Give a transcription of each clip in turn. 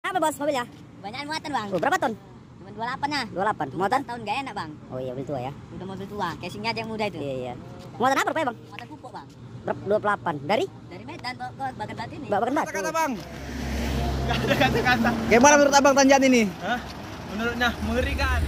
Berapa bos mobilnya? Banyakan muatan bang. Oh, berapa ton? Cuma 28 ya. 28. Muatan? Tahun gak enak bang. Oh iya, mobil tua ya. Udah mobil tua. Casingnya aja yang muda itu. Iya iya. Muatan apa rupanya bang? Muatan pupuk bang. Berapa? 28. Dari? Dari Medan ke Bagan Batu ini. Bagan Batu. Kata bang. Gak ada kata-kata. Gimana menurut abang tanjakan ini? Hah? Menurutnya mengerikan.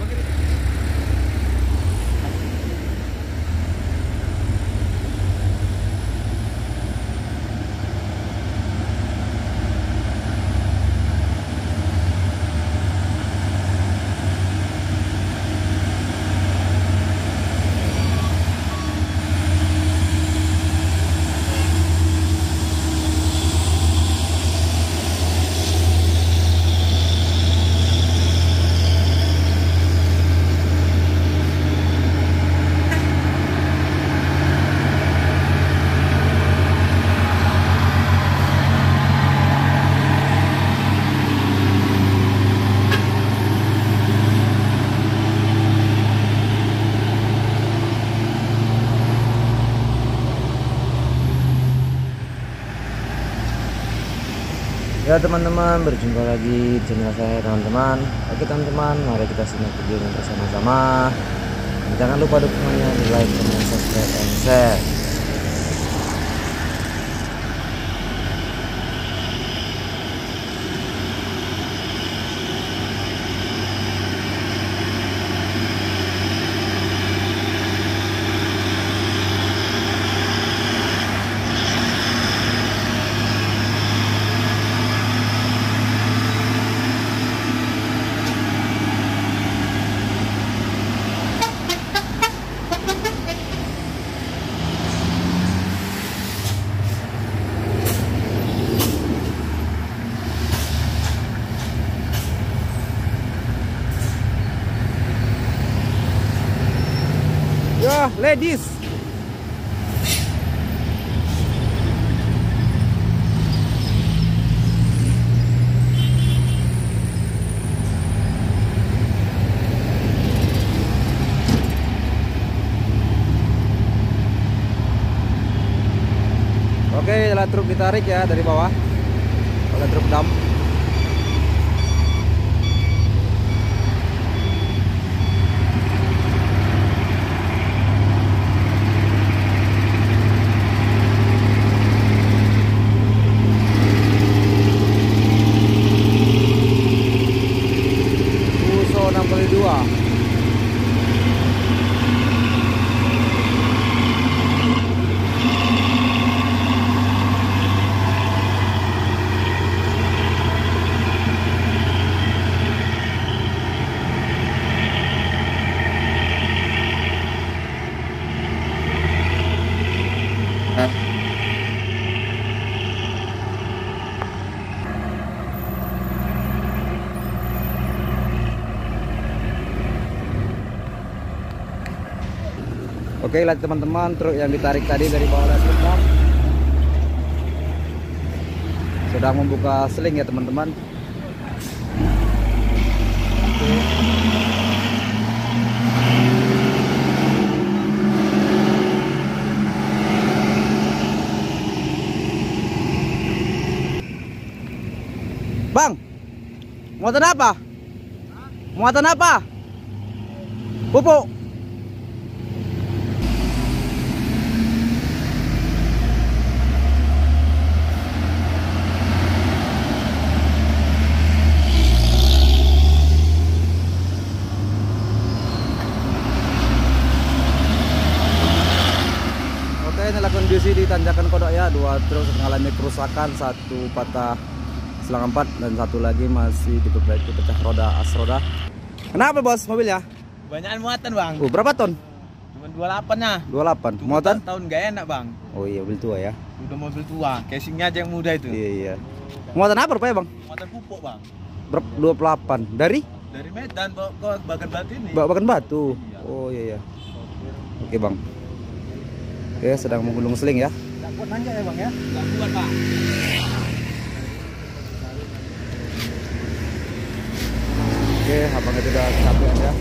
Ya teman-teman, berjumpa lagi di channel saya teman-teman. Oke teman-teman, mari kita simak videonya bersama-sama. Jangan lupa dukungannya di like, comment, subscribe, and share. Ya, ladies. Oke, lah truk ditarik ya dari bawah. Oleh truk dam. Oke, lihat teman-teman, truk yang ditarik tadi dari bawah truk dam sedang membuka seling ya teman-teman. Bang, muatan apa? Muatan apa? Pupuk. Inilah kondisi di Tanjakan Kodok ya, dua truk mengalami kerusakan, satu patah selang 4 dan satu lagi masih diperbaiki pecah roda as roda. Kenapa bos mobilnya? Banyakan muatan bang. Berapa ton? Cuma 28 ya. 28. Muatan? Tahun gak enak bang. Oh iya, mobil tua ya. Udah mobil tua, casingnya aja yang muda itu. Iya iya. Muatan apa rupanya bang? Muatan pupuk bang. 28. Dari? Dari Medan ke Bagan Batu ini. Bagan Batu. Iya. Oh iya iya. Oke bang. Oke, sedang menggulung seling ya. Gak kuat nanjak ya bang ya? Gak kuat pak. Oke, abang itu udah capek ya.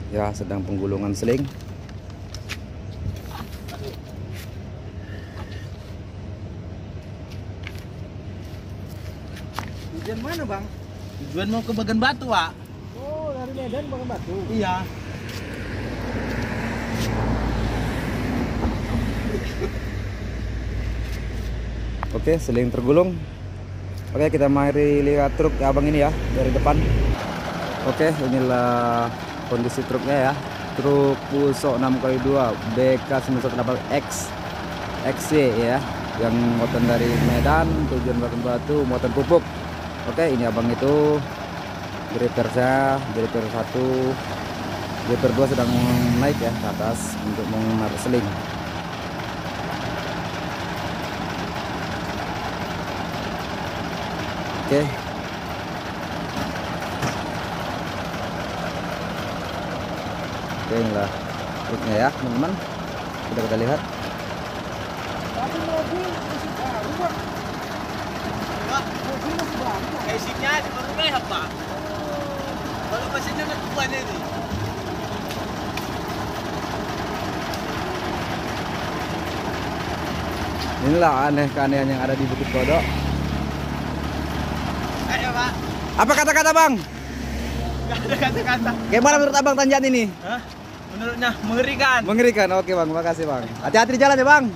Ya, sedang penggulungan seling. Tujuan mana bang? Tujuan mau ke Bagan Batu pak. Oh, dari Medan Bagan Batu. Iya. Oke, seling tergulung. Oke, kita mari lihat truk abang ini ya dari depan. Oke, inilah kondisi truknya ya. Truk Fuso 6x2 BK918X XC ya, yang muatan dari Medan tujuan Bagan Batu, muatan pupuk. Oke, ini abang itu gripernya, griper 1, griper 2 sedang naik ya ke atas untuk menarik seling. Oke. Oke, inilah truknya ya teman-teman. Kita lihat. Tapi mobil masih baru, Bang. Mobil masih baru. Casingnya baru rehat pak. Kalau mesinnya kan tuan ini. Inilah aneh keanehan yang ada di Bukit Kodok. Ayo pak. Apa kata-kata bang? Gak ada kata-kata. Gimana menurut abang tanjakan ini? Hah? Menurutnya mengerikan. Mengerikan. Oke bang, makasih bang. Hati-hati di jalan ya bang.